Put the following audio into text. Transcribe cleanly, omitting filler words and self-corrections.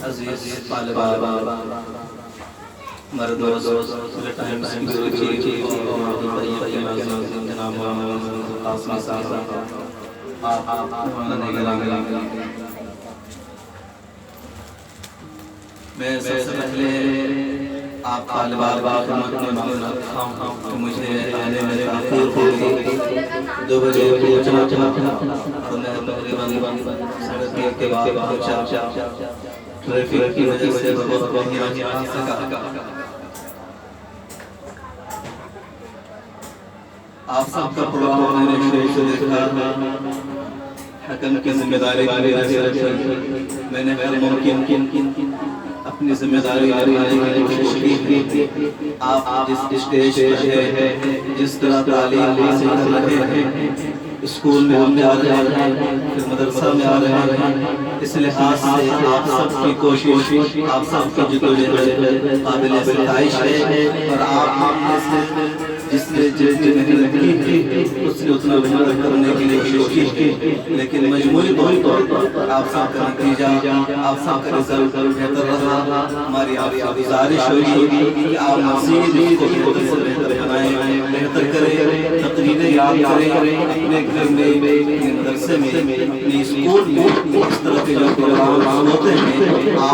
عزیز طالبان مرد و ٹائم جناب قاسمی صاحب میں سب سے پہلے آپ طالبان خدمت میں معذرت رکھتا ہوں کہ مجھے آنے میں تاخیر ہو گئی 2 بجے پہنچنا تھا اور میں تقریباً 3:30 کے بعد پہنچا ٹریفک کی وجہ سے بہت نہیں آ سکا آپ سب کا پروگرام میں نے شروع سے دیکھا حکم کی ذمہ داری میں نے غیر ممکن اپنی ذمہ داری نبھانے کی کوشش کی آپ جس اسٹیج پر ہیں جس طرح تعلیم حاصل کر رہے ہیں اسکول میں ہم جا رہے ہیں پھر مدرسہ میں آ رہے ہیں اس لحاظ سے آپ سب کی کوشش آپ سب کی جدوجہد قابل ستائش ہے اور آپ جس نے محنت کی اس نے اتنا محنت کرنے کے لیے کوشش کی لیکن مجموعی طور پر آپ سب کا نتیجہ آپ سب کا رزلٹ بہتر رہا ہماری آپ سے گزارش ہوگی کہ آپ مزید اس کو بہتر سے بہتر بنائیں بہتر کریں تقریریں یاد کریں اپنے گھر میں اپنے مدرسے میں اپنے اسکول میں اس طرح کے جو پروگرام ہوتے ہیں آپ